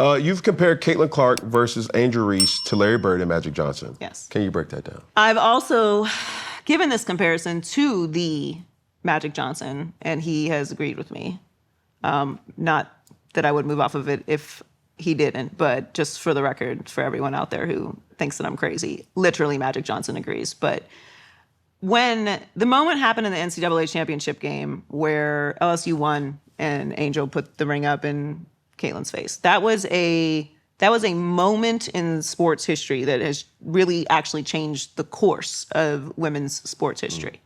You've compared Caitlin Clark versus Angel Reese to Larry Bird and Magic Johnson. Yes. Can you break that down? I've also given this comparison to the Magic Johnson, and he has agreed with me. Not that I would move off of it if he didn't, but just for the record, for everyone out there who thinks that I'm crazy, literally Magic Johnson agrees. But when the moment happened in the NCAA championship game where LSU won and Angel put the ring up in Caitlin's face, that was a moment in sports history that has really actually changed the course of women's sports history.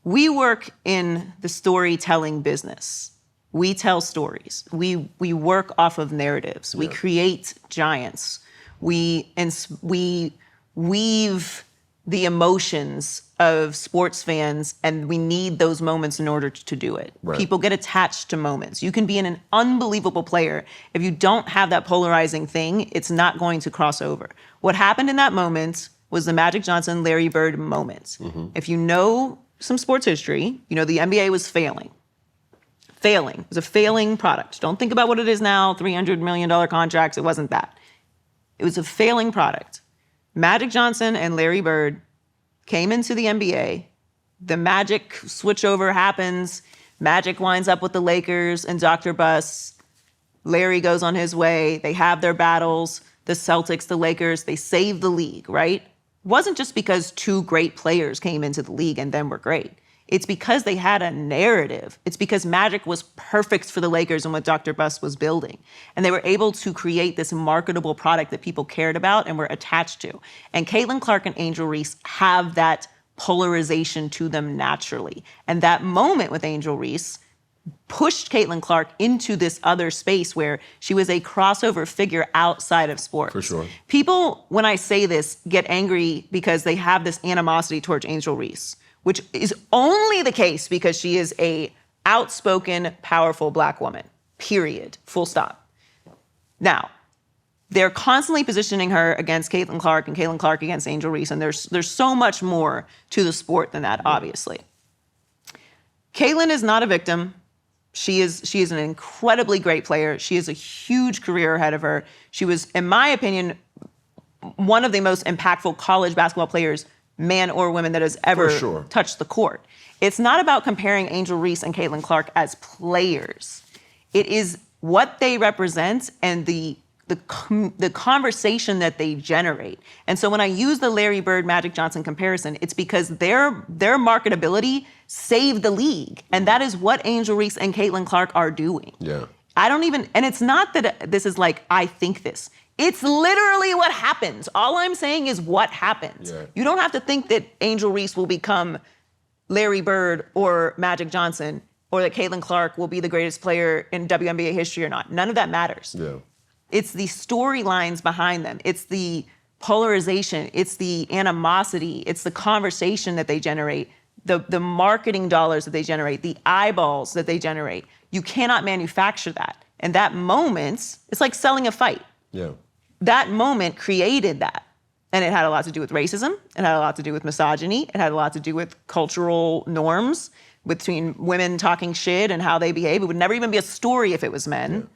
We work in the storytelling business. We tell stories. We work off of narratives. We create giants. We weave the emotions of sports fans, and we need those moments in order to do it. Right. People get attached to moments. You can be an unbelievable player. If you don't have that polarizing thing, it's not going to cross over. What happened in that moment was the Magic Johnson, Larry Bird moment. If you know some sports history, you know the NBA was failing. It was a failing product. Don't think about what it is now, $300 million contracts. It wasn't that. It was a failing product. Magic Johnson and Larry Bird came into the NBA. The Magic switchover happens. Magic winds up with the Lakers and Dr. Buss. Larry goes on his way. They have their battles. The Celtics, the Lakers, they save the league, right? It wasn't just because two great players came into the league and then were great. It's because they had a narrative. It's because Magic was perfect for the Lakers and what Dr. Buss was building. And they were able to create this marketable product that people cared about and were attached to. And Caitlin Clark and Angel Reese have that polarization to them naturally. And that moment with Angel Reese pushed Caitlin Clark into this other space where she was a crossover figure outside of sports. For sure. People, when I say this, get angry because they have this animosity towards Angel Reese, which is only the case because she is a outspoken, powerful Black woman, period, full stop. Now, they're constantly positioning her against Caitlin Clark and Caitlin Clark against Angel Reese, and there's so much more to the sport than that, obviously. Caitlin is not a victim. She is an incredibly great player. She has a huge career ahead of her. She was, in my opinion, one of the most impactful college basketball players, man or woman, that has ever touched the court. It's not about comparing Angel Reese and Caitlin Clark as players. It is what they represent and the conversation that they generate. And so when I use the Larry Bird, Magic Johnson comparison, it's because their marketability saved the league. And that is what Angel Reese and Caitlin Clark are doing. Yeah. And it's not that this is like, I think this. It's literally what happens. All I'm saying is what happens. Yeah. You don't have to think that Angel Reese will become Larry Bird or Magic Johnson, or that Caitlin Clark will be the greatest player in WNBA history or not. None of that matters. Yeah. It's the storylines behind them. It's the polarization. It's the animosity. It's the conversation that they generate, the marketing dollars that they generate, the eyeballs that they generate. You cannot manufacture that. And that moment, it's like selling a fight. Yeah. That moment created that. And it had a lot to do with racism. It had a lot to do with misogyny. It had a lot to do with cultural norms between women talking shit and how they behave. It would never even be a story if it was men. Yeah.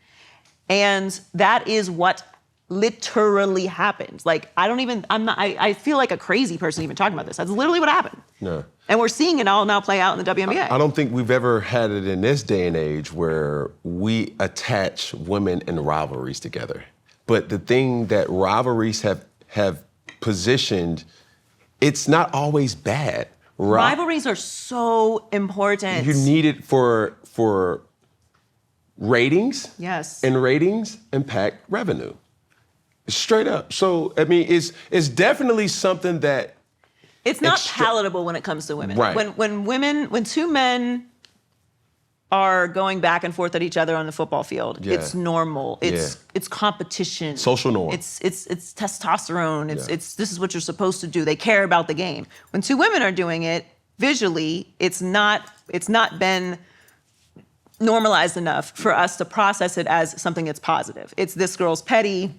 And that is what literally happened. Like, I feel like a crazy person even talking about this. That's literally what happened. No. And we're seeing it all now play out in the WNBA. I don't think we've ever had it in this day and age where we attach women and rivalries together. But the thing that rivalries have positioned, it's not always bad. Rivalries are so important. You need it for ratings. Yes. And ratings impact revenue. Straight up. So, I mean, it's definitely something that... It's not palatable when it comes to women. Right. When two men are going back and forth at each other on the football field, it's normal. It's competition. Social norm. It's testosterone. This is what you're supposed to do. They care about the game. When two women are doing it, visually, it's not been normalized enough for us to process it as something that's positive. It's this girl's petty.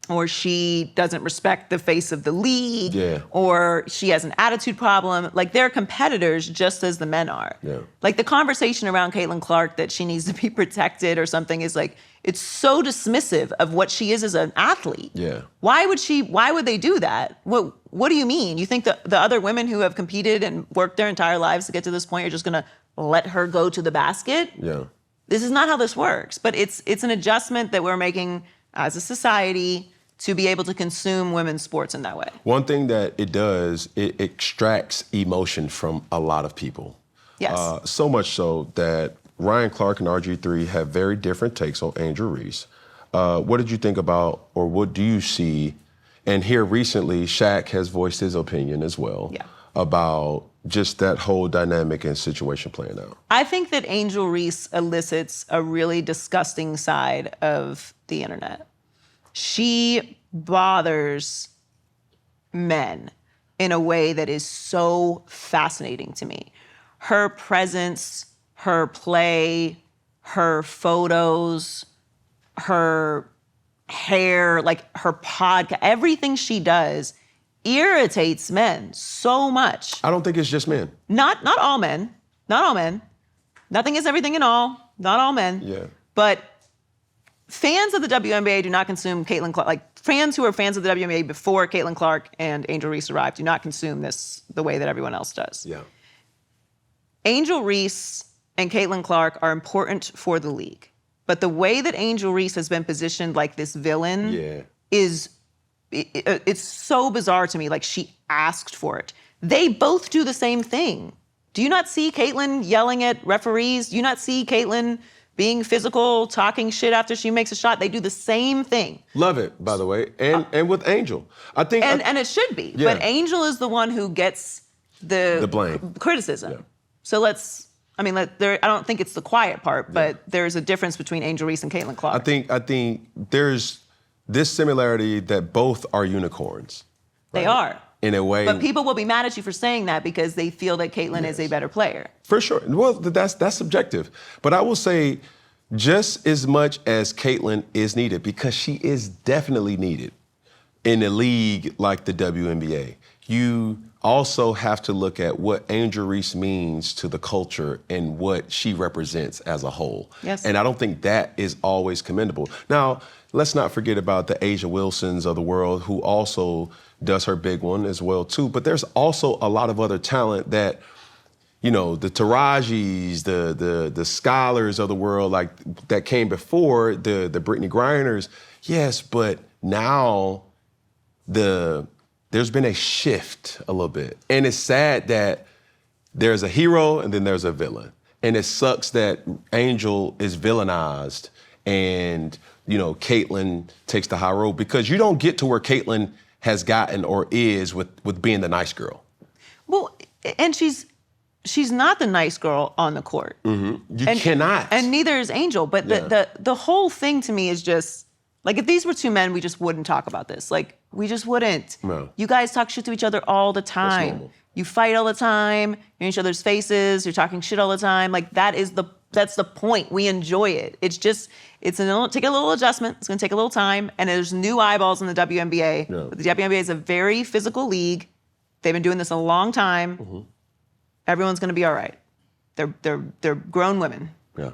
or she doesn't respect the face of the league, Yeah. or she has an attitude problem. Like, they're competitors just as the men are. Yeah. Like, the conversation around Caitlin Clark that she needs to be protected or something is like, it's so dismissive of what she is as an athlete. Yeah. Why would they do that? What do you mean? You think the other women who have competed and worked their entire lives to get to this point are just gonna let her go to the basket? Yeah. This is not how this works. But it's an adjustment that we're making as a society to be able to consume women's sports in that way. One thing that it does, it extracts emotion from a lot of people. Yes. So much so that Ryan Clark and RG3 have very different takes on Angel Reese. What did you think about, or what do you see? And here recently, Shaq has voiced his opinion as well about just that whole dynamic and situation playing out. I think that Angel Reese elicits a really disgusting side of the internet. She bothers men in a way that is so fascinating to me. Her presence, her play, her photos, her hair, like her podcast, everything she does irritates men so much. I don't think it's just men. Not all men. Not all men. Nothing is everything in all. Not all men. Yeah. But fans of the WNBA do not consume Caitlin Clark. Like, fans who are fans of the WNBA before Caitlin Clark and Angel Reese arrived do not consume this the way that everyone else does. Yeah. Angel Reese and Caitlin Clark are important for the league. But the way that Angel Reese has been positioned like this villain is, it's so bizarre to me. Like, she asked for it. They both do the same thing. Do you not see Caitlin yelling at referees? Do you not see Caitlin being physical, talking shit after she makes a shot? They do the same thing. Love it, by the way. And with Angel. I think And it should be. Yeah. But Angel is the one who gets the blame. Criticism. Yeah. So I don't think it's the quiet part, but there's a difference between Angel Reese and Caitlin Clark. I think there's this similarity that both are unicorns. Right? They are. In a way. But people will be mad at you for saying that because they feel that Caitlin is a better player. For sure. Well, that's subjective. But I will say, just as much as Caitlin is needed, because she is definitely needed in a league like the WNBA, you also have to look at what Angel Reese means to the culture and what she represents as a whole. Yes. And I don't think that is always commendable. Now, let's not forget about the Asia Wilsons of the world, who also does her big one as well too. But there's also a lot of other talent that, you know, the Tarajis, the scholars of the world, like that came before the Brittany Griners. Yes, but now there's been a shift a little bit. And it's sad that there's a hero and then there's a villain. And it sucks that Angel is villainized and, you know, Caitlin takes the high road, because you don't get to where Caitlin has gotten or is with being the nice girl. Well, and she's not the nice girl on the court. Mm-hmm. You cannot. And neither is Angel. But the whole thing to me is just, like, if these were two men, we just wouldn't talk about this. Like, we just wouldn't. No. You guys talk shit to each other all the time. That's normal. You fight all the time. You're in each other's faces. You're talking shit all the time. Like, that's the point. We enjoy it. It's just, take a little adjustment. It's going to take a little time. And there's new eyeballs in the WNBA. Yeah. But the WNBA is a very physical league. They've been doing this a long time. Mm-hmm. Everyone's going to be all right. They're grown women. Yeah.